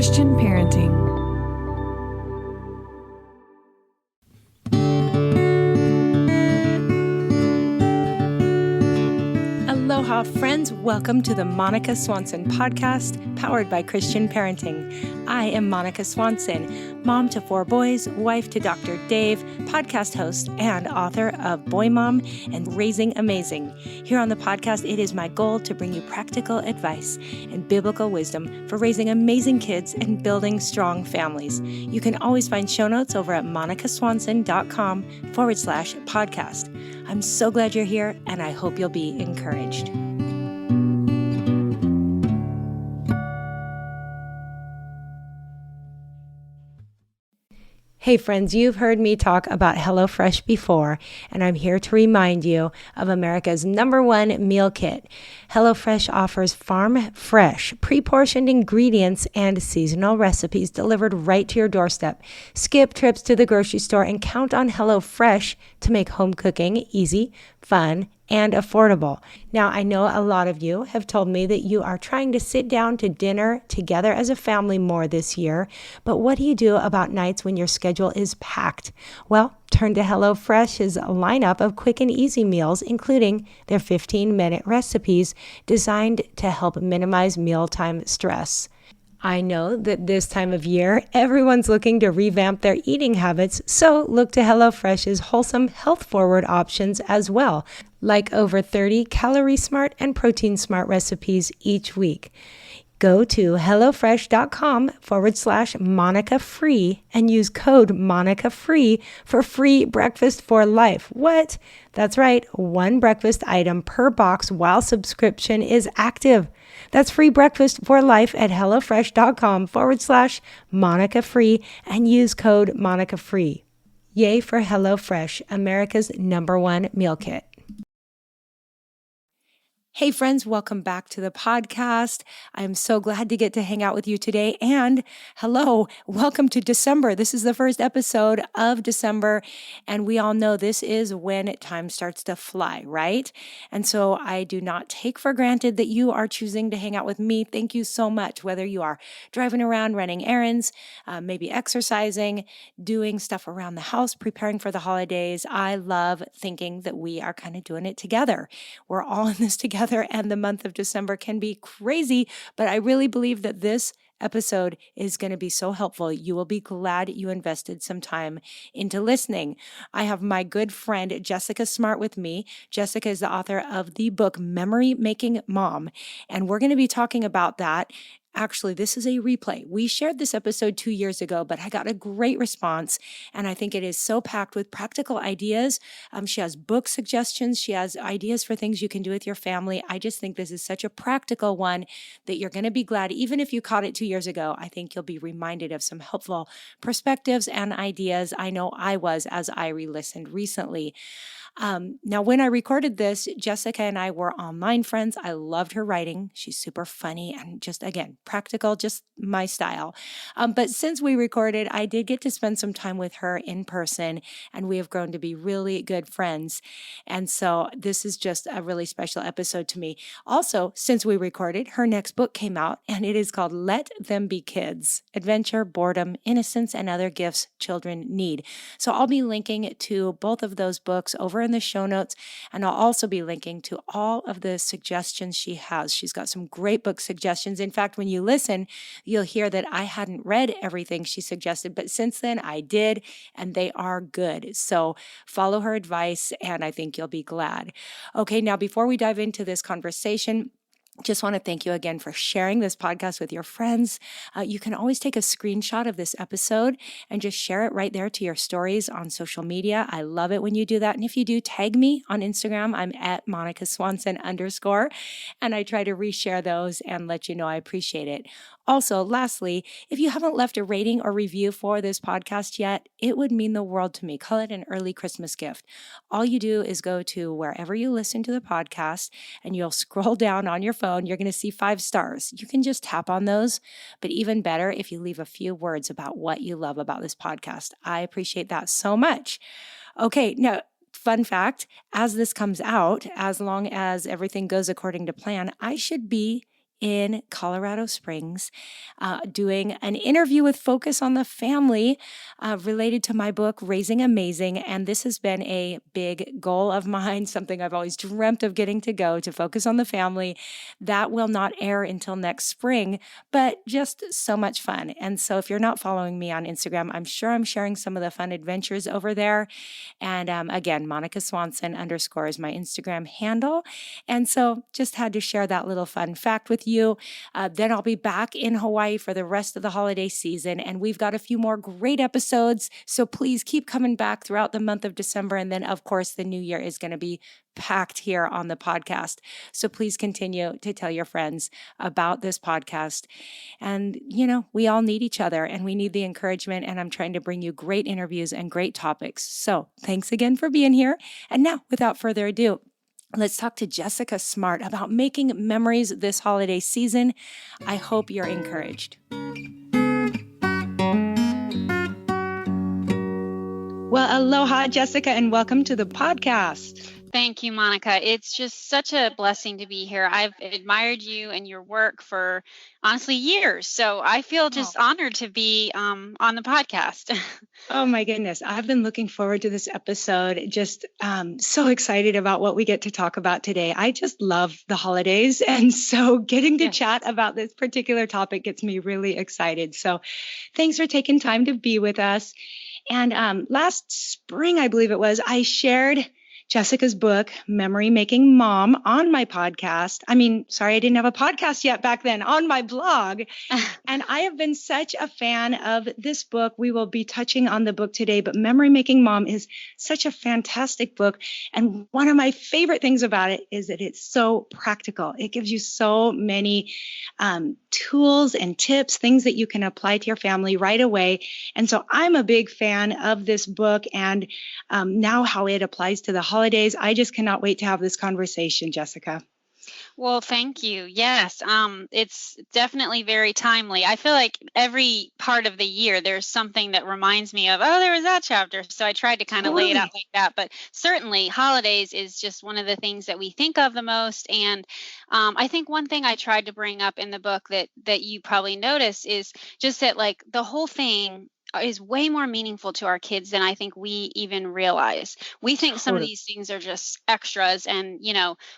Christian parenting. Aloha, friends. Welcome to the Monica Swanson podcast, powered by Christian Parenting. I am Monica Swanson, mom to 4 boys, wife to Dr. Dave, podcast host, and author of Boy Mom and Raising Amazing. Here on the podcast, it is my goal to bring you practical advice and biblical wisdom for raising amazing kids and building strong families. You can always find show notes over at monicaswanson.com/podcast. I'm so glad you're here, and I hope you'll be encouraged. Hey friends, you've heard me talk about HelloFresh before, and I'm here to remind you of America's #1 meal kit. HelloFresh offers farm-fresh, pre-portioned ingredients and seasonal recipes delivered right to your doorstep. Skip trips to the grocery store and count on HelloFresh to make home cooking easy, fun, and affordable. Now, I know a lot of you have told me that you are trying to sit down to dinner together as a family more this year, but what do you do about nights when your schedule is packed? Well, turn to HelloFresh's lineup of quick and easy meals, including their 15-minute recipes designed to help minimize mealtime stress. I know that this time of year, everyone's looking to revamp their eating habits, so look to HelloFresh's wholesome, health-forward options as well, like over 30 Calorie Smart and Protein Smart recipes each week. Go to HelloFresh.com/MonicaFree and use code MonicaFree for free breakfast for life. What? That's right, 1 breakfast item per box while subscription is active. That's free breakfast for life at HelloFresh.com/MonicaFree and use code MonicaFree. Yay for HelloFresh, America's #1 meal kit. Hey friends, welcome back to the podcast. I'm so glad to get to hang out with you today. And hello, welcome to December. This is the first episode of December. And we all know this is when time starts to fly, right? And so I do not take for granted that you are choosing to hang out with me. Thank you so much. Whether you are driving around, running errands, maybe exercising, doing stuff around the house, preparing for the holidays. I love thinking that we are kind of doing it together. We're all in this together. And the month of December can be crazy, but I really believe that this episode is going to be so helpful. You will be glad you invested some time into listening. I have my good friend Jessica Smartt with me. Jessica is the author of the book Memory Making Mom, and we're going to be talking about that. Actually, this is a replay. We shared this episode 2 years ago, but I got a great response, and I think it is so packed with practical ideas. She has book suggestions. She has ideas for things you can do with your family. I just think this is such a practical one that you're going to be glad. Even if you caught it 2 years ago, I think you'll be reminded of some helpful perspectives and ideas. I know I was as I re-listened recently. Now, when I recorded this, Jessica and I were online friends. I loved her writing. She's super funny and just, again, practical, just my style. But since we recorded, I did get to spend some time with her in person, and we have grown to be really good friends. And so this is just a really special episode to me. Also, since we recorded, her next book came out, and it is called Let Them Be Kids: Adventure, Boredom, Innocence, and Other Gifts Children Need. So I'll be linking to both of those books over in the show notes, and I'll also be linking to all of the suggestions she has. She's got some great book suggestions. In fact, when you listen, you'll hear that I hadn't read everything she suggested, but since then I did, and they are good. So follow her advice, and I think you'll be glad. Okay, now before we dive into this conversation, just want to thank you again for sharing this podcast with your friends. You can always take a screenshot of this episode and just share it right there to your stories on social media. I love it when you do that. And if you do, tag me on Instagram. I'm at @MonicaSwanson_, and I try to reshare those and let you know I appreciate it. Also, lastly, if you haven't left a rating or review for this podcast yet, it would mean the world to me. Call it an early Christmas gift. All you do is go to wherever you listen to the podcast, and you'll scroll down on your phone. You're going to see 5 stars. You can just tap on those, but even better if you leave a few words about what you love about this podcast. I appreciate that so much. Okay, now, fun fact, as this comes out, as long as everything goes according to plan, I should be in Colorado Springs, doing an interview with Focus on the Family related to my book, Raising Amazing. And this has been a big goal of mine, something I've always dreamt of getting to go to Focus on the Family. That will not air until next spring, but just so much fun. And so if you're not following me on Instagram, I'm sure I'm sharing some of the fun adventures over there. And again, Monica Swanson _ is my Instagram handle. And so just had to share that little fun fact with you. Then I'll be back in Hawaii for the rest of the holiday season. And we've got a few more great episodes. So please keep coming back throughout the month of December. And then, of course, the new year is going to be packed here on the podcast. So please continue to tell your friends about this podcast. And, we all need each other and we need the encouragement. And I'm trying to bring you great interviews and great topics. So thanks again for being here. And now, without further ado, let's talk to Jessica Smartt about making memories this holiday season. I hope you're encouraged. Well, aloha, Jessica, and welcome to the podcast. Thank you, Monica. It's just such a blessing to be here. I've admired you and your work for honestly years. So I feel just honored to be on the podcast. Oh my goodness. I've been looking forward to this episode. Just so excited about what we get to talk about today. I just love the holidays. And so getting to chat about this particular topic gets me really excited. So thanks for taking time to be with us. And last spring, I believe it was, I shared Jessica's book, Memory Making Mom, on my podcast. I didn't have a podcast yet back then, on my blog. And I have been such a fan of this book. We will be touching on the book today, but Memory Making Mom is such a fantastic book. And one of my favorite things about it is that it's so practical. It gives you so many tools and tips, things that you can apply to your family right away. And so I'm a big fan of this book and now how it applies to the holidays. I just cannot wait to have this conversation, Jessica. Well, thank you. Yes, it's definitely very timely. I feel like every part of the year, there's something that reminds me of, there was that chapter. So I tried to kind of lay it out like that. But certainly holidays is just one of the things that we think of the most. And I think one thing I tried to bring up in the book that you probably noticed is just that like the whole thing is way more meaningful to our kids than I think we even realize. We think some of these things are just extras and,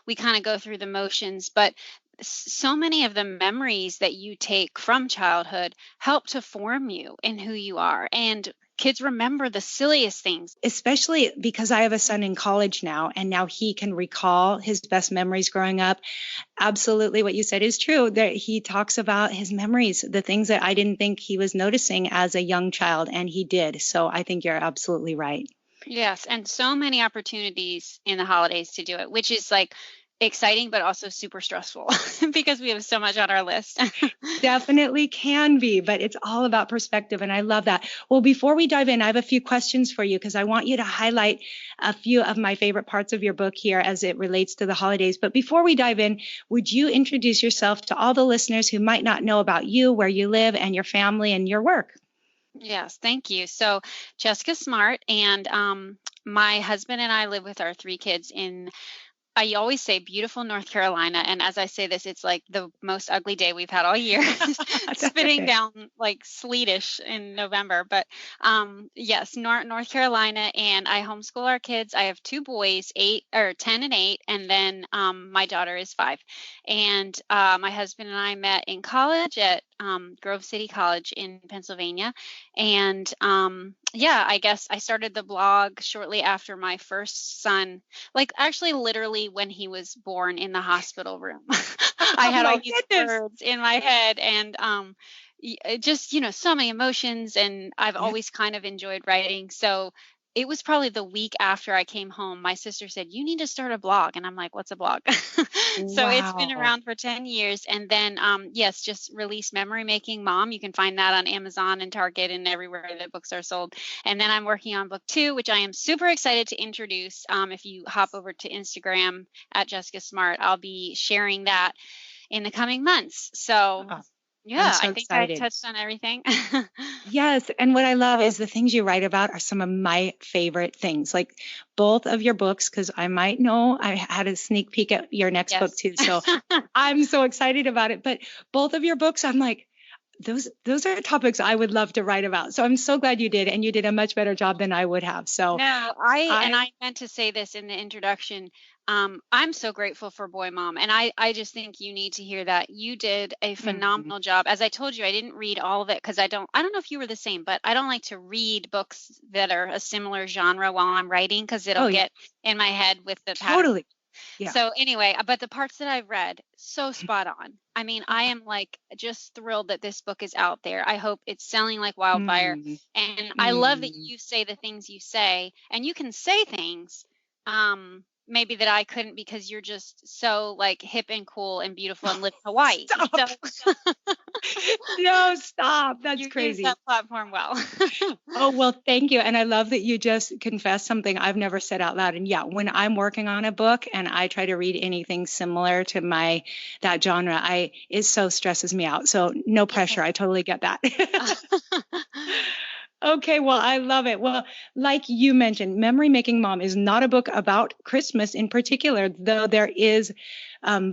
we kind of go through the motions, but so many of the memories that you take from childhood help to form you in who you are. And kids remember the silliest things. Especially because I have a son in college now, and now he can recall his best memories growing up. Absolutely what you said is true, that he talks about his memories, the things that I didn't think he was noticing as a young child, and he did. So I think you're absolutely right. Yes, and so many opportunities in the holidays to do it, which is like exciting, but also super stressful because we have so much on our list. Definitely can be, but it's all about perspective. And I love that. Well, before we dive in, I have a few questions for you because I want you to highlight a few of my favorite parts of your book here as it relates to the holidays. But before we dive in, would you introduce yourself to all the listeners who might not know about you, where you live, and your family and your work? Yes, thank you. So Jessica Smartt, and my husband and I live with our 3 kids in I always say beautiful North Carolina. And as I say this, it's like the most ugly day we've had all year. Spitting down like sleetish in November. But yes, North Carolina. And I homeschool our kids. I have 2 boys, 10 and 8. And then my daughter is 5. And my husband and I met in college at Grove City College in Pennsylvania. And I guess I started the blog shortly after my first son, like actually literally when he was born in the hospital room. I had all these words in my head and just, so many emotions, and I've always kind of enjoyed writing. So it was probably the week after I came home, my sister said, "You need to start a blog." And I'm like, "What's a blog?" So it's been around for 10 years. And then, just released Memory Making Mom. You can find that on Amazon and Target and everywhere that books are sold. And then I'm working on book 2, which I am super excited to introduce. If you hop over to Instagram at Jessica Smartt, I'll be sharing that in the coming months. So I'm Yeah, so I think I excited. touched on everything. Yes, and what I love is the things you write about are some of my favorite things. Like both of your books, because I might know I had a sneak peek at your next book Yes. too. So I'm so excited about it. But both of your books, I'm like, those are topics I would love to write about. So I'm so glad you did, and you did a much better job than I would have. So No, I I meant to say this in the introduction. I'm so grateful for Boy Mom, and I just think you need to hear that. You did a mm, phenomenal job. As I told you, I didn't read all of it because I don't know if you were the same, but I don't like to read books that are a similar genre while I'm writing because it'll oh yeah, get in my head with the pattern. totally. Yeah. So anyway, but the parts that I've read, so spot on. I mean, I am like just thrilled that this book is out there. I hope it's selling like wildfire. Mm, And I love that mm. you say the things you say, and you can say things maybe that I couldn't because you're just so like hip and cool and beautiful and live in Hawaii. Stop. So No, stop. That's you use crazy. that platform well. Oh, well, thank you. And I love that you just confessed something I've never said out loud. And yeah, when I'm working on a book and I try to read anything similar to that genre, it so stresses me out. So no pressure. I totally get that. Okay, well, I love it. Well, like you mentioned, Memory Making Mom is not a book about Christmas in particular, though there is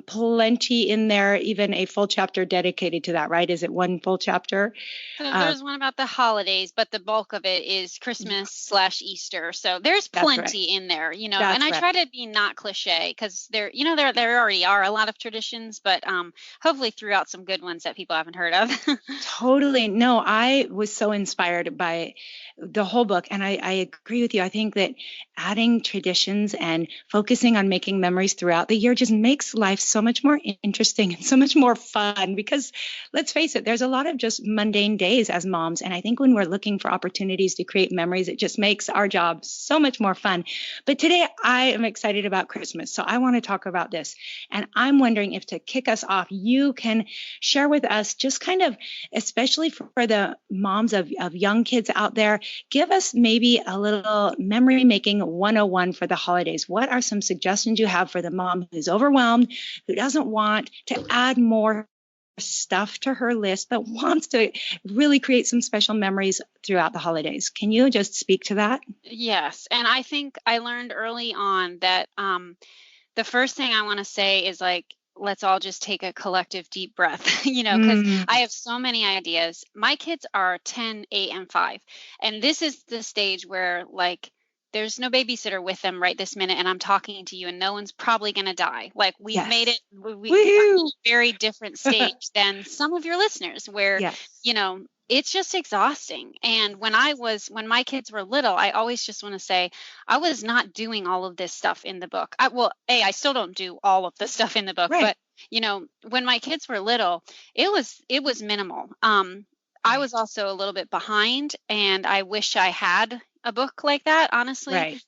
plenty in there, even a full chapter dedicated to that, right? Is it one full chapter? So Uh, there's one about the holidays, but the bulk of it is yeah, Christmas/Easter. So there's that's right. plenty in there, and That's I right. try to be not cliche because there already are a lot of traditions, but hopefully throughout some good ones that people haven't heard of. Totally. No, I was so inspired by the whole book. And I agree with you. I think that adding traditions and focusing on making memories throughout the year just makes life so much more interesting and so much more fun. Because let's face it, there's a lot of just mundane days as moms. And I think when we're looking for opportunities to create memories, it just makes our job so much more fun. But today I am excited about Christmas. So I want to talk about this. And I'm wondering if to kick us off, you can share with us just kind of, especially for the moms of young kids out there, give us maybe a little memory making 101 for the holidays. What are some suggestions you have for the mom who's overwhelmed, who doesn't want to add more stuff to her list, but wants to really create some special memories throughout the holidays? Can you just speak to that? Yes, and I think I learned early on that the first thing I want to say is like, let's all just take a collective deep breath, because Mm, I have so many ideas. My kids are 10, 8, and 5. And this is the stage where, like, there's no babysitter with them right this minute, and I'm talking to you, and no one's probably going to die. Like, we've made it, yes. I'm in Woohoo! a very different stage than some of your listeners, where, Yes. it's just exhausting. And when my kids were little, I always just want to say, I was not doing all of this stuff in the book. I still don't do all of the stuff in the book, Right. but when my kids were little, it was minimal. I was Right. also a little bit behind, and I wish I had a book like that, honestly. Right.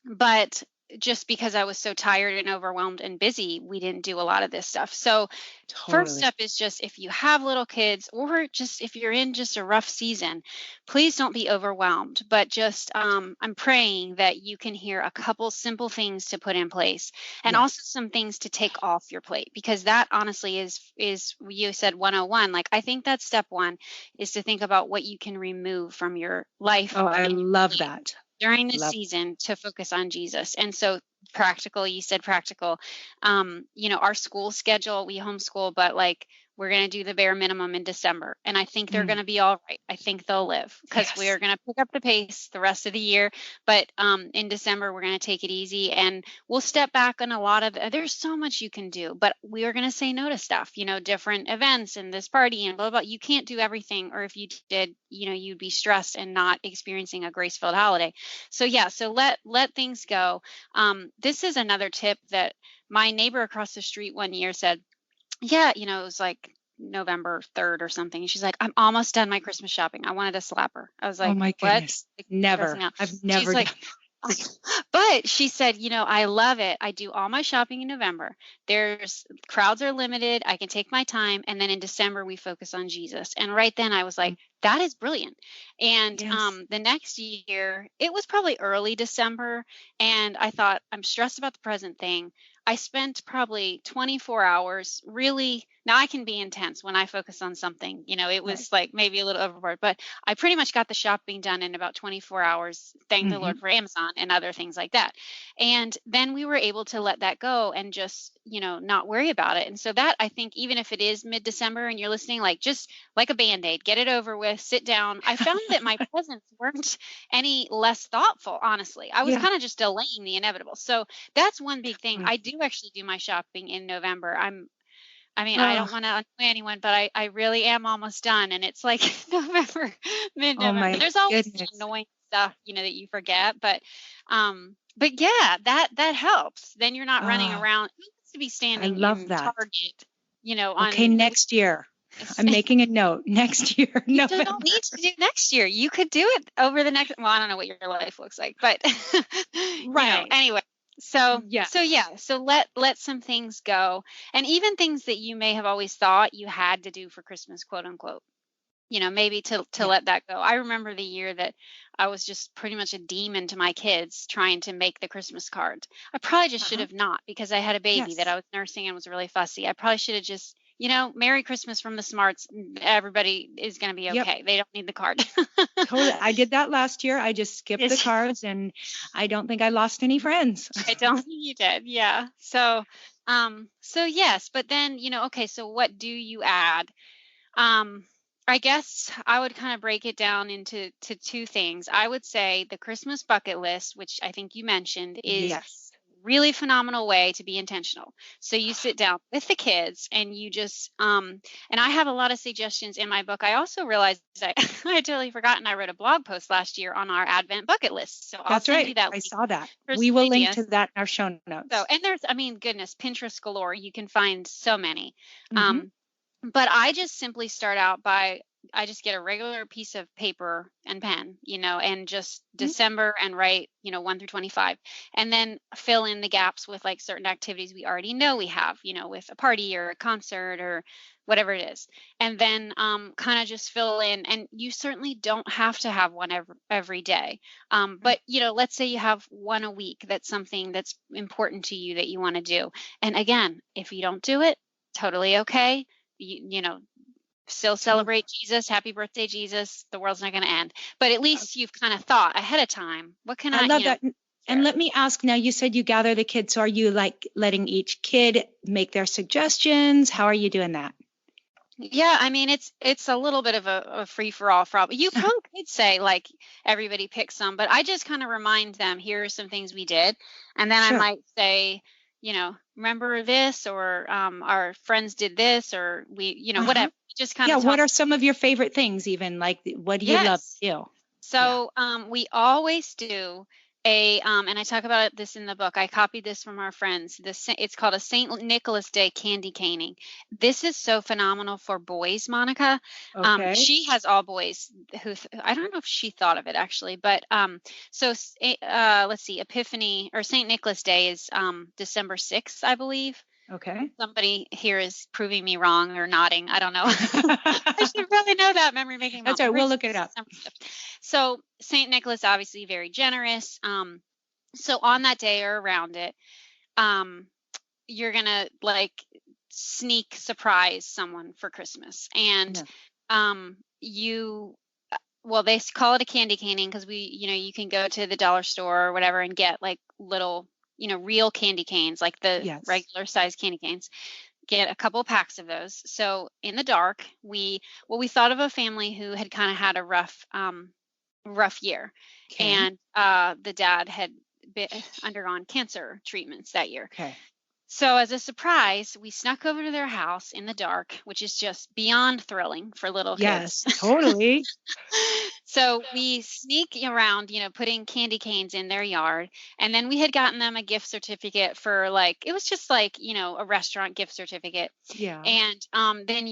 But just because I was so tired and overwhelmed and busy, we didn't do a lot of this stuff. So first Totally. step is just if you have little kids or just if you're in just a rough season, please don't be overwhelmed. But just I'm praying that you can hear a couple simple things to put in place and Yes. also some things to take off your plate because that honestly is you said 101. Like I think that's step one is to think about what you can remove from your life Oh, I and your love plate that. during this Love. season to focus on Jesus. And so practical, you said practical. Our school schedule, we homeschool, but like we're going to do the bare minimum in December. And I think they're going Mm, to be all right. I think they'll live because we yes. are going to pick up the pace the rest of the year. But in December, we're going to take it easy and we'll step back on a lot of, there's so much you can do, but we are going to say no to stuff, different events and this party and blah, blah, blah. You can't do everything. Or if you did, you'd be stressed and not experiencing a grace filled holiday. So yeah, so let things go. This is another tip that my neighbor across the street one year said, yeah, it was like November 3rd or something. And she's like, I'm almost done my Christmas shopping. I wanted to slap her. I was Oh like, my what? goodness. Like, stressing Never. out. I've She's never like, done. but she said, I love it. I do all my shopping in November. There's crowds are limited. I can take my time. And then in December, we focus on Jesus. And right then I was like, Mm, that is brilliant. And yes. the next year, it was probably early December. And I thought, I'm stressed about the present thing. I spent probably 24 hours really Now I can be intense when I focus on something. It Right. was like maybe a little overboard, but I pretty much got the shopping done in about 24 hours. Thank the Hmm. Lord for Amazon and other things like that. And then we were able to let that go and just, not worry about it. And so that, I think, even if it is mid-December and you're listening, like just like a band-aid, get it over with, sit down. I found that my presents weren't any less thoughtful, honestly. I was Yeah. kind of just delaying the inevitable. So that's one big thing. Mm. I do actually do my shopping in November. I mean, I Oh, don't want to annoy anyone, but I really am almost done. And it's like November, oh mid-November. my There's always goodness. annoying stuff, that you forget. But yeah, that helps. Then you're not running Ah, around. Who wants to be I standing love in that. Target, Okay, on next year. weakness? I'm making a note. Next year, You don't November. need to do next year. You could do it over the next, well, I don't know what your life looks like, but Right. anyway. So Yes. yeah, so let some things go. And even things that you may have always thought you had to do for Christmas, quote unquote. Maybe to Yeah. let that go. I remember the year that I was just pretty much a demon to my kids trying to make the Christmas cards. I probably just should Uh-huh. have not, because I had a baby that I Yes. was nursing and was really fussy. I probably should have just, Merry Christmas from the Smarts. Everybody is going to be Yep. okay. They don't need the card. Totally. I did that last year. I just skipped the It's- cards and I don't think I lost any friends. I don't think you did. Yeah. So yes, but then, okay, so what do you add? Um, I guess I would kind of break it down into two things. I would say the Christmas bucket list, which I think you mentioned, is Yes. really phenomenal way to be intentional. So you sit down with the kids and you just and I have a lot of suggestions in my book. I also realized I I totally forgotten I wrote a blog post last year on our Advent bucket list. So I'll That's send you right. that I link saw that. for We some will link ideas. to that in our show So, notes. and there's, I mean, goodness, Pinterest galore. You can find so many. Hmm. Um, but I just simply start out by I just get a regular piece of paper and pen, and just December and write, 1 through 25, and then fill in the gaps with like certain activities we already know we have, with a party or a concert or whatever it is. And then kind of just fill in. And you certainly don't have to have one every day. But, let's say you have one a week that's something that's important to you that you want to do. And again, if you don't do it, totally okay. Still To- celebrate Jesus. Happy birthday, Jesus. The world's not going to end. But at least you've kind of thought ahead of time, what can I I, love that. And share? let me ask now, you said you gather the kids. So are you like letting each kid make their suggestions? How are you doing that? Yeah, I mean it's a little bit of a free for all problem. You probably could say like everybody pick some, but I just kind of remind them here are some things we did, and then I Sure. might say, remember this, or our friends did this, or we, Uh-huh. whatever. Just kind Yeah. of What talk. are some of your favorite things even? Like, what do you love Yes. to do? Yeah. So we always do and I talk about this in the book. I copied this from our friends. It's called a St. Nicholas Day candy caning. This is so phenomenal for boys, Monica. Okay. She has all boys I don't know if she thought of it actually, but let's see, Epiphany or St. Nicholas Day is December 6th, I believe. Okay. Somebody here is proving me wrong or nodding. I don't know. I should really know that, memory making That's mom. all right. Pretty We'll sure look it it's up. December 5th. So Saint Nicholas obviously very generous. So on that day or around it, um, you're gonna like sneak surprise someone for Christmas, and Yeah. you well, they call it a candy caning because you can go to the dollar store or whatever and get like little, real candy canes, like the Yes. regular size candy canes. Get a couple packs of those. So in the dark, we thought of a family who had kind of had a rough year, Okay. and the dad had undergone cancer treatments that year. Okay. So as a surprise, we snuck over to their house in the dark, which is just beyond thrilling for little kids. Yes, totally. So we sneak around, putting candy canes in their yard. And then we had gotten them a gift certificate for like, it was just like, a restaurant gift certificate. Yeah. And then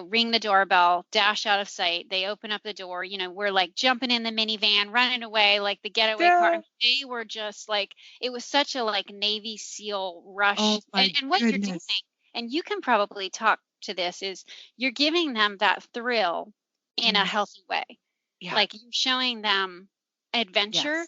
ring the doorbell, dash out of sight. They open up the door, we're like jumping in the minivan, running away like the getaway car. I Yeah. mean, they were just like, it was such a like Navy SEAL Oh rush. And, my and what you're doing, goodness. and you can probably talk to this, is you're giving them that thrill in a Mm. healthy way. Yeah. Like you're showing them adventure, Yes.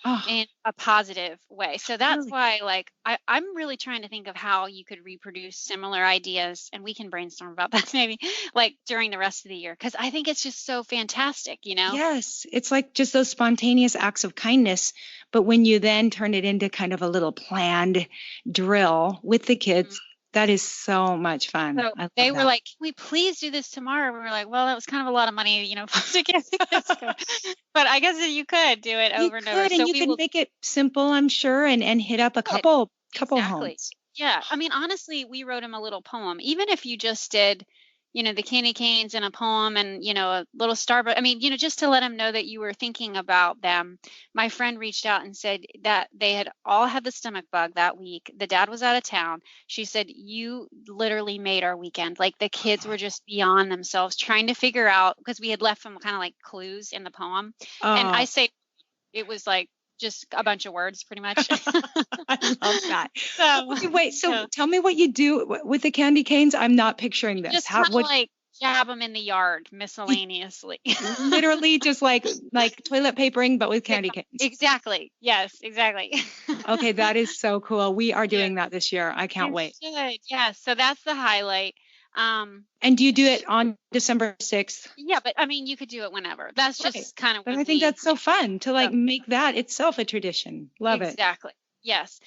Oh, in a positive way. So that's totally. why, like, I'm really trying to think of how you could reproduce similar ideas, and we can brainstorm about that maybe, like, during the rest of the year, because I think it's just so fantastic, you know? Yes, it's like just those spontaneous acts of kindness. But when you then turn it into kind of a little planned drill with the Mhm. kids, that is so much fun. So I they love were that. like, "Can we please do this tomorrow?" We were like, "Well, that was kind of a lot of money, to get the kids to go." But I guess that you could do it You over and over. could, and So you we could will. make it simple, I'm sure, and hit up a Good. couple Exactly. homes. Yeah. I mean, honestly, we wrote him a little poem. Even if you just did, the candy canes and a poem and, a little star, but I mean, just to let him know that you were thinking about them. My friend reached out and said that they had all had the stomach bug that week. The dad was out of town. She said, "You literally made our weekend." Like, the kids were just beyond themselves trying to figure out, because we had left them kind of like clues in the poem. And I Oh, say it was like just a bunch of words pretty much. I love that. So, Okay, wait, so so tell me what you do with the candy canes. I'm not picturing this. just How, kinda what like jab them in the yard you miscellaneously. literally just like toilet papering, but with Yeah, candy canes. exactly. Yes, exactly. Okay, that is so cool. We are Yes, doing that this year. I can't you wait. should. Yes, so that's the highlight. Um, And do you do sh it on December 6th? Yeah, but I mean, you could do it whenever. That's Right. just kind of But when I think we that's so fun to so like make that itself a tradition. Love it. exactly. Yes.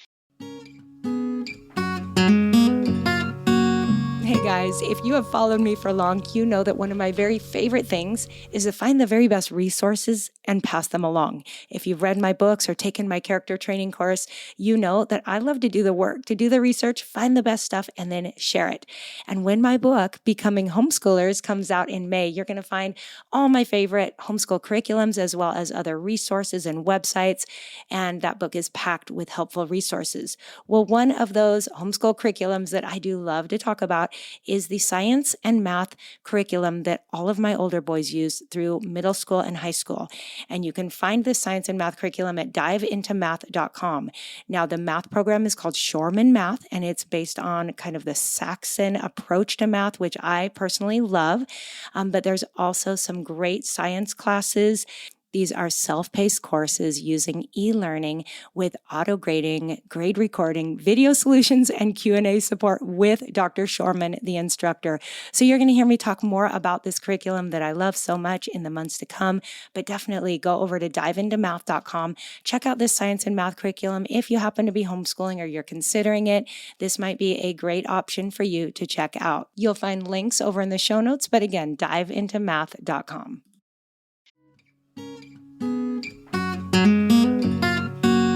Hey guys, if you have followed me for long, you know that one of my very favorite things is to find the very best resources and pass them along. If you've read my books or taken my character training course, you know that I love to do the work, to do the research, find the best stuff, and then share it. And when my book, Becoming Homeschoolers, comes out in May, you're going to find all my favorite homeschool curriculums as well as other resources and websites. And that book is packed with helpful resources. Well, one of those homeschool curriculums that I do love to talk about is the science and math curriculum that all of my older boys use through middle school and high school. And you can find this science and math curriculum at diveintomath.com. Now, the math program is called Shoreman Math, and it's based on kind of the Saxon approach to math, which I personally love. But there's also some great science classes. These are self-paced courses using e-learning with auto grading, grade recording, video solutions, and Q&A support with Dr. Shorman, the instructor. So you're going to hear me talk more about this curriculum that I love so much in the months to come, but definitely go over to diveintomath.com. Check out this science and math curriculum. If you happen to be homeschooling or you're considering it, this might be a great option for you to check out. You'll find links over in the show notes, but again, diveintomath.com.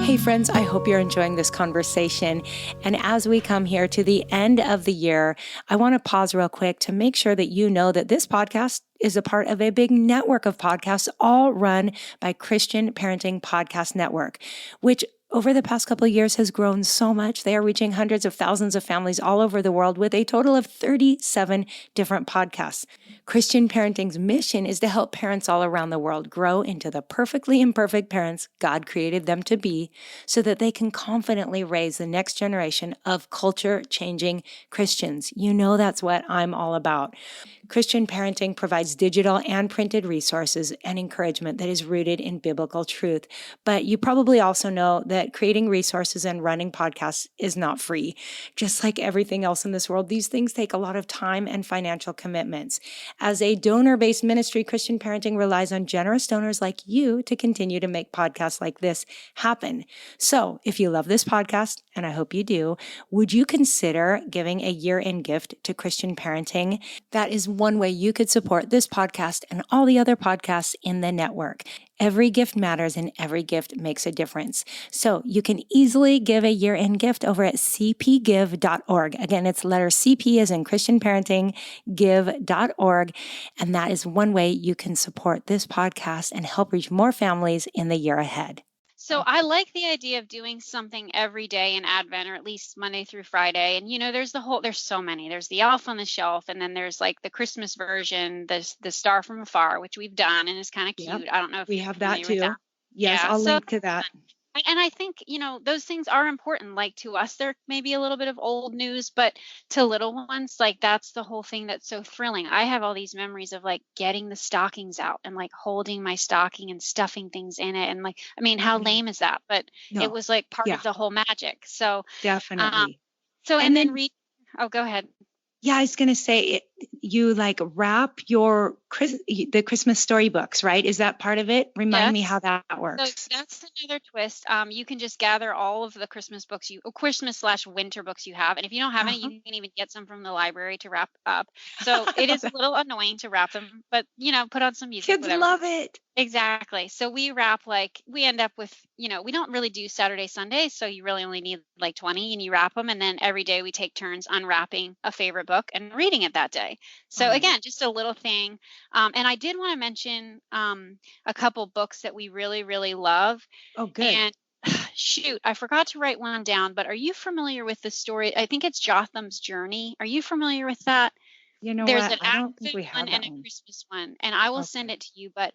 Hey, friends, I hope you're enjoying this conversation. And as we come here to the end of the year, I want to pause real quick to make sure that you know that this podcast is a part of a big network of podcasts, all run by Christian Parenting Podcast Network, which over the past couple of years has grown so much. They are reaching hundreds of thousands of families all over the world with a total of 37 different podcasts. Christian Parenting's mission is to help parents all around the world grow into the perfectly imperfect parents God created them to be so that they can confidently raise the next generation of culture-changing Christians. You know that's what I'm all about. Christian Parenting provides digital and printed resources and encouragement that is rooted in biblical truth. But you probably also know that creating resources and running podcasts is not free. Just like everything else in this world, these things take a lot of time and financial commitments. As a donor-based ministry, Christian Parenting relies on generous donors like you to continue to make podcasts like this happen. So if you love this podcast, and I hope you do, would you consider giving a year-end gift to Christian Parenting? That is one way you could support this podcast and all the other podcasts in the network. Every gift matters and every gift makes a difference. So you can easily give a year-end gift over at cpgive.org. Again, it's letter CP as in Christian Parenting, give.org. And that is one way you can support this podcast and help reach more families in the year ahead. So I like the idea of doing something every day in Advent, or at least Monday through Friday. And there's so many. There's the Elf on the Shelf, and then there's like the Christmas version, the Star from Afar, which we've done and is kind of Yep, cute. I don't know if we you're have that familiar with that. too. Yes, Yeah. I'll So link to that. And I think, those things are important. Like to us, they're maybe a little bit of old news, but to little ones, like that's the whole thing that's so thrilling. I have all these memories of like getting the stockings out and like holding my stocking and stuffing things in it. And like, I mean, how Yeah. lame is that? But it No. was like part of Yeah, the whole magic. Um, definitely. and And then then, oh, go ahead. yeah, I was going to say, you like wrap the Christmas storybooks, right? Is that part of it? Remind me how Yes. that So works. that's another twist. You can just gather all of the Christmas books Christmas/winter books you have, and if you don't have any, Uh-huh. you can even get some from the library to wrap up. So it is a little annoying to wrap them, but put on some music, Kids whatever. love it. Exactly. So we end up with, we don't really do Saturday, Sunday, so you really only need like 20 and you wrap them. And then every day we take turns unwrapping a favorite book and reading it that day. So Oh, again, just a little thing. And I did want to mention a couple books that we really, really love. oh, good. And shoot, I forgot to write one down, but are you familiar with the story? I think it's Jotham's Journey. Are you familiar with that? You know There's what? an I don't think Advent we one have and that a one. Christmas one, and I will send Okay. it to you, but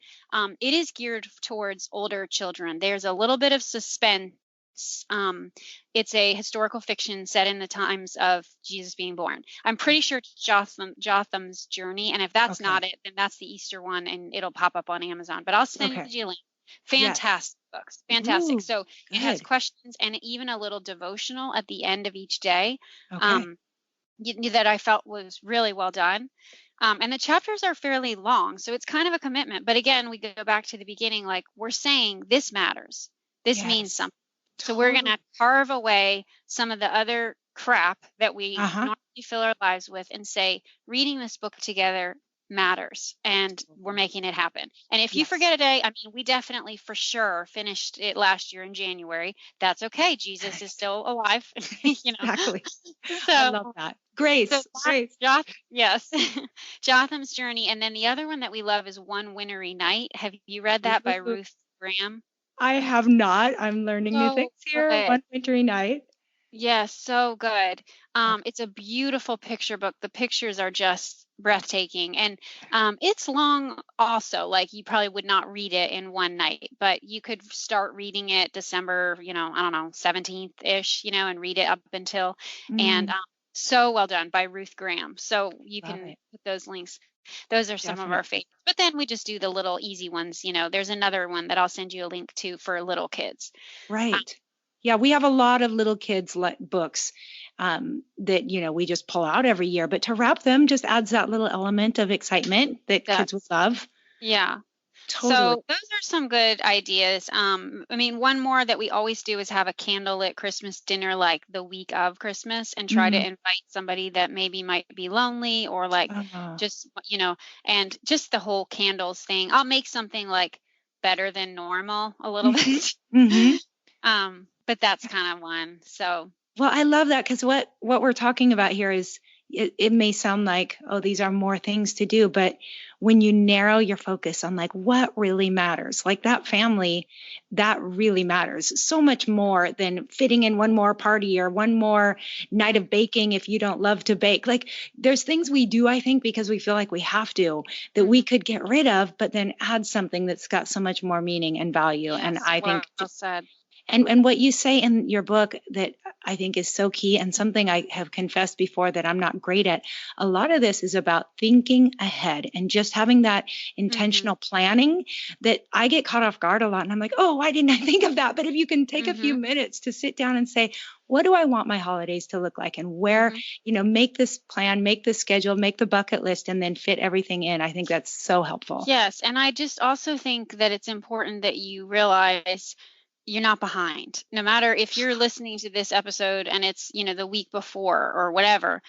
it is geared towards older children. There's a little bit of suspense. Um, it's a historical fiction set in the times of Jesus being born. I'm pretty sure it's Jotham's Journey, and if that's Okay. not it, then that's the Easter one, and it'll pop up on Amazon. But I'll send Okay. you a link. Yes. Fantastic books, fantastic. Ooh, So it has good. questions and even a little devotional at the end of each day. Okay. Um, that I felt was really well done. And the chapters are fairly long, so it's kind of a commitment. But again, we go back to the beginning, like we're saying this matters. This means Yes. something. So we're going Totally. to carve away some of the other crap that we Uh-huh. normally fill our lives with and say, reading this book together matters and we're making it happen. And if you Yes. forget a day, I mean, we definitely for sure finished it last year in January. That's okay. Jesus is still alive, you know. Exactly. I love So that. so Grace, that Grace. yes, Jotham's Journey, and then the other one that we love is One Wintry Night. Have you read that by Ooh, Ruth Graham? I have not. I'm learning new things So here. good. One wintry night. Yes, so good. Okay. It's a beautiful picture book. The pictures are just breathtaking, and it's long also. Like you probably would not read it in one night, but you could start reading it December, I don't know, 17th ish, and read it up until, and Mm, so well done by Ruth Graham. So you love can it. put those links. Those are some of our Definitely. favorites. But then we just do the little easy ones. There's another one that I'll send you a link to for little kids. Um, Right. Yeah, we have a lot of little kids books that we just pull out every year. But to wrap them just adds that little element of excitement that kids would that's love. Yeah. Totally. So those are some good ideas. I mean, one more that we always do is have a candlelit Christmas dinner like the week of Christmas and try to Mm. invite somebody that maybe might be lonely or like Uh, just, and just the whole candles thing. I'll make something like better than normal a little hmm bit. hmm But that's kind of one. So, Well, I love that because what we're talking about here is it may sound like, oh, these are more things to do, but when you narrow your focus on like what really matters, like that family, that really matters so much more than fitting in one more party or one more night of baking if you don't love to bake. Like there's things we do, I think, because we feel like we have to, that we mhm. could get rid of, but then add something that's got so much more meaning and value. And Yes, I well think said. and what you say in your book that I think is so key and something I have confessed before that I'm not great at, a lot of this is about thinking ahead and just having that Mhm. intentional planning that I get caught off guard a lot. And I'm like, oh, why didn't I think of that? But if you can take a few Mhm. minutes to sit down and say, what do I want my holidays to look like? And where, Mhm. make this plan, make this schedule, make the bucket list, and then fit everything in. I think that's so helpful. Yes, and I just also think that it's important that you realize you're not behind. No matter if you're listening to this episode and it's, the week before or whatever,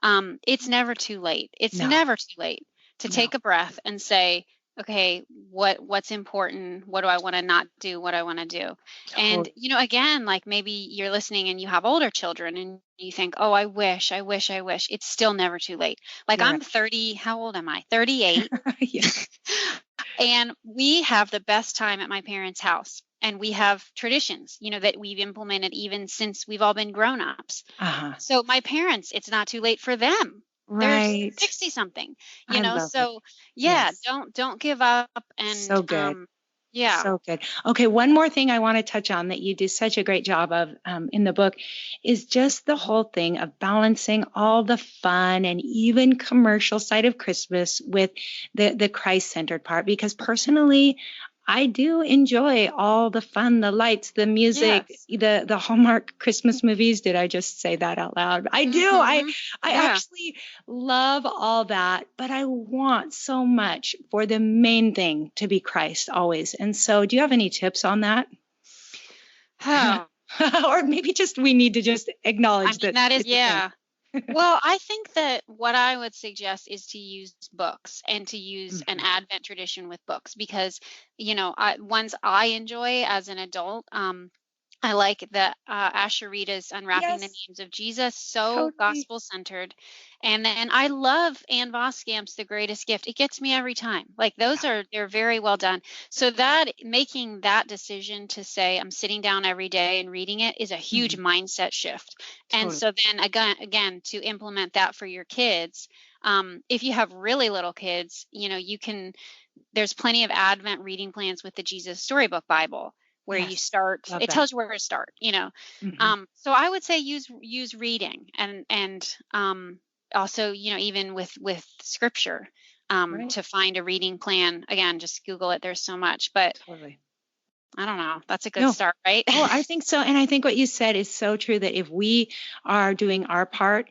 it's never too late. It's No, never too late to no, take a breath and say, okay, what's important? What do I want to not do? What I want to do? And, totally. again, like maybe you're listening and you have older children and you think, oh, I wish, I wish, I wish. It's still never too late. Like You're I'm right. 30, how old am I? 38. Yeah. And we have the best time at my parents' house. And we have traditions, that we've implemented even since we've all been grown-ups. Uh-huh. So my parents, it's not too late for them. They're Right. 60 something, I love it. so yeah, Yes. don't give up. And So good. Yeah. So good. Okay, one more thing I want to touch on that you do such a great job of in the book is just the whole thing of balancing all the fun and even commercial side of Christmas with the Christ-centered part. Because personally, I do enjoy all the fun, the lights, the music, Yes. the Hallmark Christmas movies. Did I just say that out loud? I do. Hmm. I Yeah. actually love all that, but I want so much for the main thing to be Christ always. And so, do you have any tips on that? Oh, Or maybe just we need to just I acknowledge mean, that that is, it's a thing. yeah. Well, I think that what I would suggest is to use books and to use an Mhm. Advent tradition with books because, ones I enjoy as an adult. I like the Asherita's Unwrapping the Yes, Names of Jesus, so totally. gospel centered. And then I love Anne Voskamp's The Greatest Gift. It gets me every time. Like they're very well done. So that making that decision to say I'm sitting down every day and reading it is a huge Mhm. mindset shift. And Totally. so then again to implement that for your kids, if you have really little kids, you can there's plenty of Advent reading plans with the Jesus Storybook Bible where you Yes, start. love It that. tells you where to start. Hmm. So I would say use reading and also even with scripture Right. to find a reading plan. Again, just Google it. There's so much, but Totally. I don't know. That's a good No. start, right? Oh, I think so. And I think what you said is so true that if we are doing our part,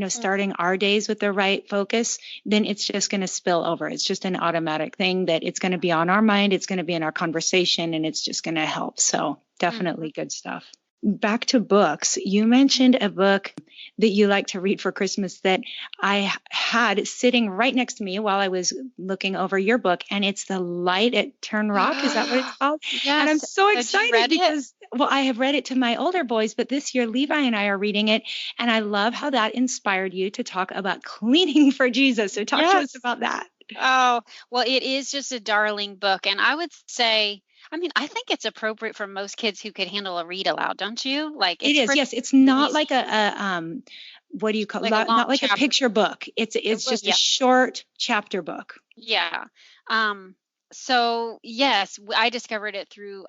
starting our days with the right focus, then it's just going to spill over. It's just an automatic thing that it's going to be on our mind. It's going to be in our conversation and it's just going to help. So Mhm. definitely good stuff. Back to books. You mentioned a book that you like to read for Christmas that I had sitting right next to me while I was looking over your book, and it's The Light at Turn Rock. Is that what it's called? And I'm Yes. so Had you excited read it? because, well, I have read it to my older boys, but this year Levi and I are reading it. And I love how that inspired you to talk about cleaning for Jesus. So talk to us Yes. about that. Oh, well, it is just a darling book. And I would say, I mean, I think it's appropriate for most kids who could handle a read aloud, don't you? Like It it's is. pretty Yes. It's not easy, like what do you call like a long not like a chapter. picture book. It's Well, just a yeah, short chapter book. yeah. Um, so yes, I discovered it through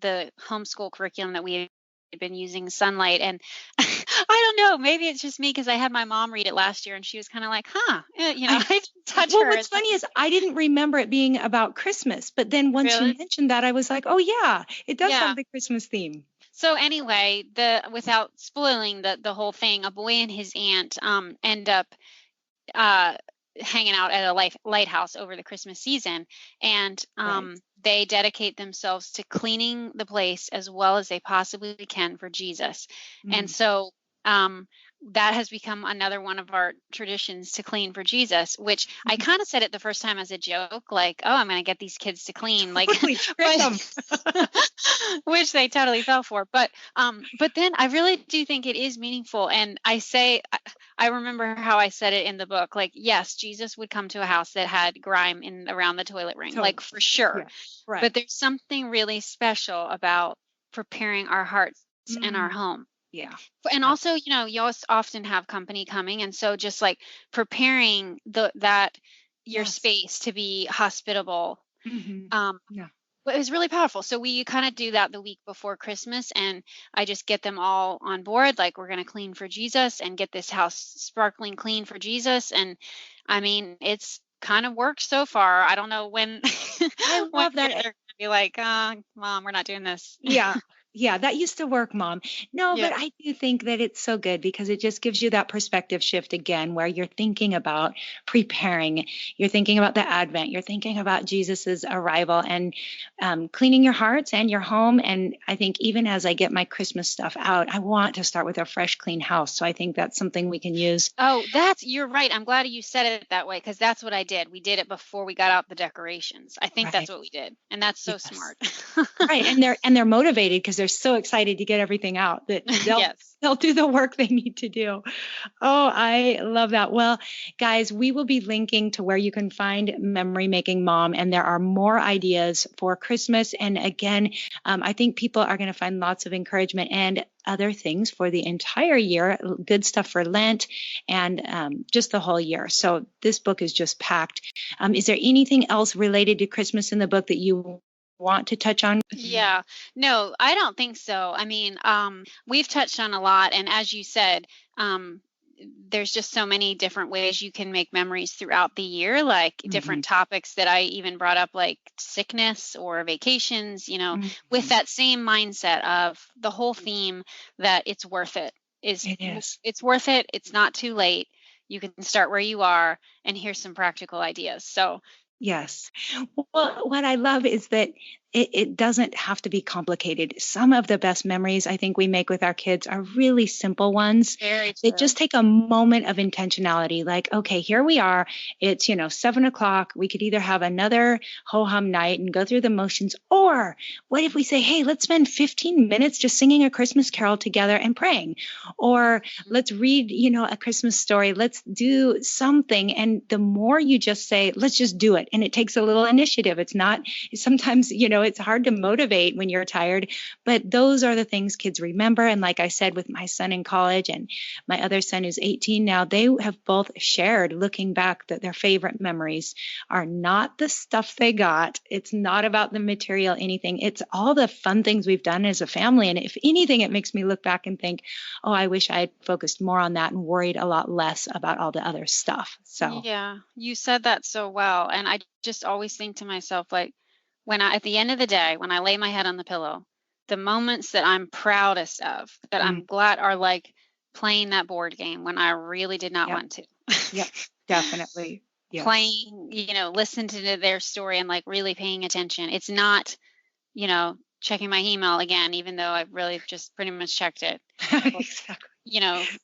the homeschool curriculum that we had been using, Sunlight. And I don't know, maybe it's just me because I had my mom read it last year and she was kind of like, huh, I I didn't touch Well, her. what's funny is I didn't remember it being about Christmas, but then once you Really? mentioned that, I was like, oh yeah, it does Yeah. have the Christmas theme. So anyway, the without spoiling the whole thing, a boy and his aunt end up uh hanging out at a lighthouse over the Christmas season, and Right. they dedicate themselves to cleaning the place as well as they possibly can for Jesus. And Mm. so um that has become another one of our traditions to clean for Jesus, which I kind of said it the first time as a joke, like, oh, I'm going to get these kids to clean, like, Totally trick but them. which they totally fell for. But then I really do think it is meaningful. And I remember how I said it in the book, like, yes, Jesus would come to a house that had grime in around the toilet ring, like Totally. for sure. Yeah. Right. But there's something really special about preparing our hearts and our Mm. home. Yeah. And Ab- also, you also often have company coming. And so just like preparing that your Yes. space to be hospitable. Hmm. Um, Yeah. but it was really powerful. So we kind of do that the week before Christmas, and I just get them all on board. Like, we're going to clean for Jesus and get this house sparkling clean for Jesus. And I mean, it's kind of worked so far. I don't know when I one love day that. they're going to be like, Mom, we're not doing this. Yeah. Yeah, that used to work, Mom. No, Yeah. but I do think that it's so good because it just gives you that perspective shift again, where you're thinking about preparing, you're thinking about the Advent, you're thinking about Jesus's arrival, and cleaning your hearts and your home. And I think even as I get my Christmas stuff out, I want to start with a fresh, clean house. So I think that's something we can use. Oh, you're right. I'm glad you said it that way because that's what I did. We did it before we got out the decorations. I think that's Right. what we did. And that's so Yes. smart. Right, and they're motivated because they're so excited to get everything out that they'll Yes. they'll do the work they need to do. Oh, I love that. Well, guys, we will be linking to where you can find Memory Making Mom, and there are more ideas for Christmas. And again, I think people are going to find lots of encouragement and other things for the entire year, good stuff for Lent and just the whole year. So this book is just packed. Is there anything else related to Christmas in the book that you want to touch on? Yeah. No, I don't think so. I mean, we've touched on a lot, and as you said, um, there's just so many different ways you can make memories throughout the year, like Mhm. different topics that I even brought up, like sickness or vacations, with Mhm. that same mindset of the whole theme that it's worth it. It is. It's worth it. It's not too late. You can start where you are, and here's some practical ideas. So, Yes. Well, what I love is that it doesn't have to be complicated. Some of the best memories I think we make with our kids are really simple ones very that true. just take a moment of intentionality. Like, okay, here we are. It's, 7 o'clock. We could either have another ho hum night and go through the motions, or what if we say, hey, let's spend 15 minutes just singing a Christmas carol together and praying? Or let's read, a Christmas story. Let's do something. And the more you just say, let's just do it. And it takes a little initiative. It's not, sometimes, it's hard to motivate when you're tired, but those are the things kids remember. And like I said, with my son in college and my other son who's 18 now, they have both shared looking back that their favorite memories are not the stuff they got. It's not about the material, anything. It's all the fun things we've done as a family. And if anything, it makes me look back and think, oh, I wish I had focused more on that and worried a lot less about all the other stuff. So, Yeah, you said that so well. And I just always think to myself, like, at the end of the day, when I lay my head on the pillow, the moments that I'm proudest of, that mm, I'm glad are like playing that board game when I really did not yep, want to. yep, definitely. Yes. Playing, listen to their story and like really paying attention. It's not, checking my email again, even though I've really just pretty much checked it. Exactly.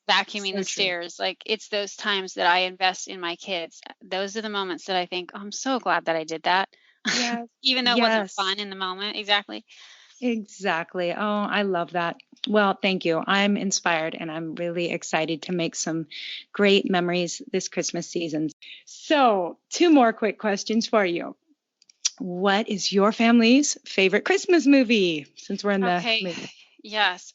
Vacuuming So the true. stairs. Like it's those times that I invest in my kids. Those are the moments that I think, "Oh, I'm so glad that I did that." Yes. Even though it wasn't Yes. fun in the moment. Exactly. Exactly. Oh, I love that. Well, thank you. I'm inspired and I'm really excited to make some great memories this Christmas season. So, two more quick questions for you. What is your family's favorite Christmas movie? Since we're in the Okay. movie. Yes.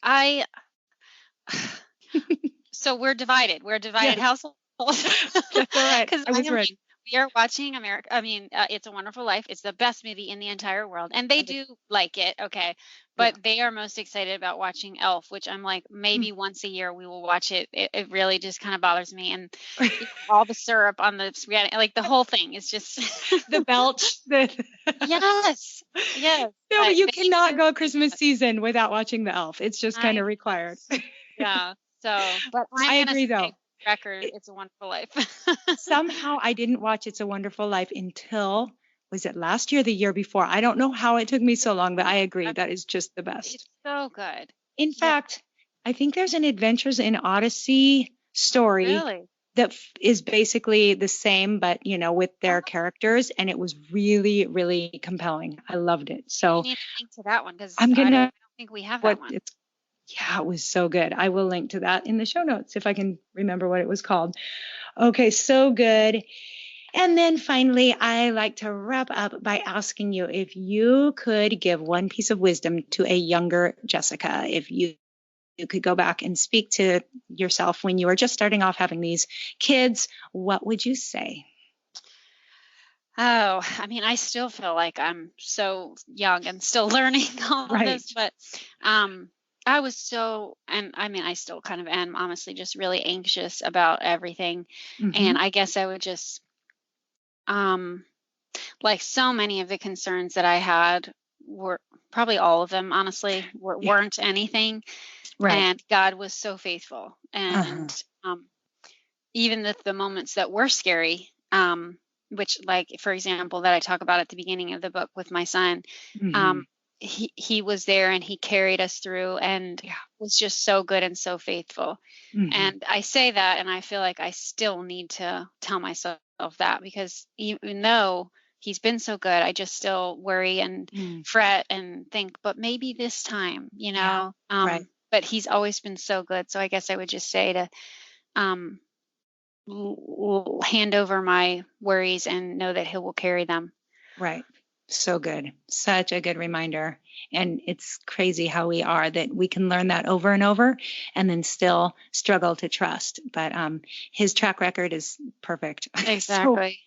So we're divided. We're a divided Yes, household. that's all right. Because I I was am ready. we are watching It's a Wonderful Life. It's the best movie in the entire world, and they do like it, okay, Yeah. but they are most excited about watching Elf, which I'm like, Mm. maybe once a year we will watch it. It really just kind of bothers me, and all the syrup on the spaghetti, like the whole thing is just The belch. yes, yes, No, but but you they cannot do go like Christmas it. season without watching the Elf. It's just kind I of required. Yeah, so, but I'm I gonna agree, say though. record, It's a Wonderful Life. Somehow I didn't watch It's a Wonderful Life until, was it last year or the year before? I don't know how it took me so long, but I agree. That is just the best. It's so good. In Yeah, fact, I think there's an Adventures in Odyssey story really. that is basically the same, but with Oh, their characters, and it was really, really compelling. I loved it. you So need to link to that one because I'm I don't gonna think we have that what one. it's yeah, it was so good. I will link to that in the show notes if I can remember what it was called. Okay, so good. And then finally, I like to wrap up by asking you if you could give one piece of wisdom to a younger Jessica, if you could go back and speak to yourself when you were just starting off having these kids, what would you say? Oh, I mean, I still feel like I'm so young and still learning all of Right. this, but um, I was so, and I mean, I still kind of am honestly just really anxious about everything. Mm-hmm. And I guess I would just, um, like so many of the concerns that I had were probably all of them, honestly, Yeah. weren't anything. Right. And God was so faithful. Uh-huh. And even the moments that were scary, which, like, for example, that I talk about at the beginning of the book with my son, Mm-hmm. um, he was there and he carried us through and Yeah. was just so good and so faithful. Mm-hmm. And I say that, and I feel like I still need to tell myself that because even though he's been so good, I just still worry and Mm. fret and think, but maybe this time, Yeah. Right. But he's always been so good. So I guess I would just say to um, hand over my worries and know that he will carry them. Right. So good. Such a good reminder. And it's crazy how we are that we can learn that over and over and then still struggle to trust. But his track record is perfect. So Exactly.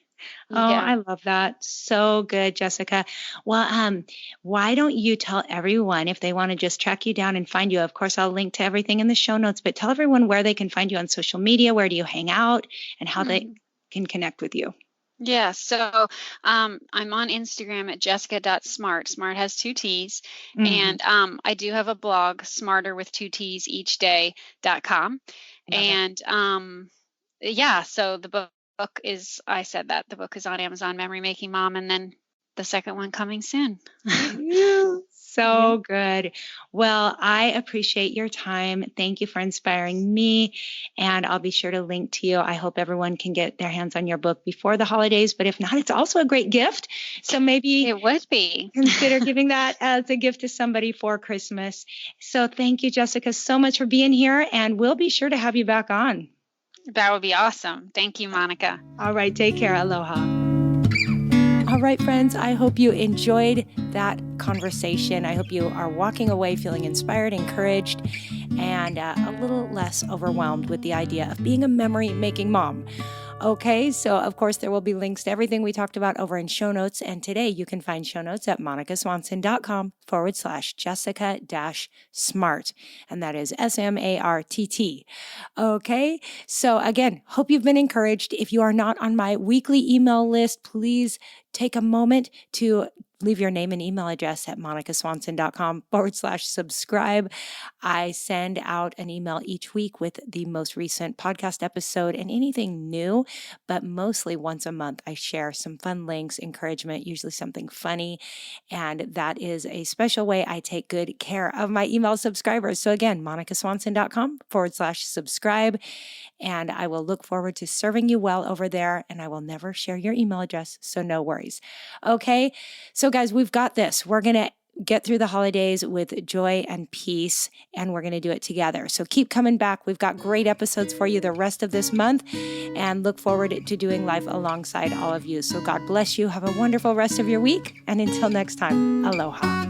Oh, Yeah. I love that. So good, Jessica. Well, why don't you tell everyone if they want to just track you down and find you? Of course, I'll link to everything in the show notes, but tell everyone where they can find you on social media, where do you hang out, and how they Mhm. can connect with you. Yeah, so I'm on Instagram at jessica.smart. Smart has two T's. Hmm. And I do have a blog, smarter with two T's each day.com. Love it. And yeah, so the book is, I said that the book is on Amazon, Memory Making Mom, and then the second one coming soon. You Yeah. so good. Well, I appreciate your time. Thank you for inspiring me. And I'll be sure to link to you. I hope everyone can get their hands on your book before the holidays, but if not, it's also a great gift. So maybe It would be. consider giving that as a gift to somebody for Christmas. So thank you, Jessica, so much for being here. And we'll be sure to have you back on. That would be awesome. Thank you, Monica. All right. Take care. Aloha. All right, friends, I hope you enjoyed that conversation. I hope you are walking away feeling inspired, encouraged, and a little less overwhelmed with the idea of being a memory-making mom. Okay, so of course there will be links to everything we talked about over in show notes. And today you can find show notes at monicaswanson.com/Jessica-Smart. And that is SMARTT. Okay, so again, hope you've been encouraged. If you are not on my weekly email list, please take a moment to leave your name and email address at monicaswanson.com/subscribe. I send out an email each week with the most recent podcast episode and anything new, but mostly once a month I share some fun links, encouragement, usually something funny. And that is a special way I take good care of my email subscribers. So again, monicaswanson.com/subscribe. And I will look forward to serving you well over there. And I will never share your email address, so no worries. Okay, so guys, we've got this. We're going to get through the holidays with joy and peace, and we're going to do it together. So keep coming back. We've got great episodes for you the rest of this month, and look forward to doing life alongside all of you. So God bless you. Have a wonderful rest of your week. And until next time, aloha.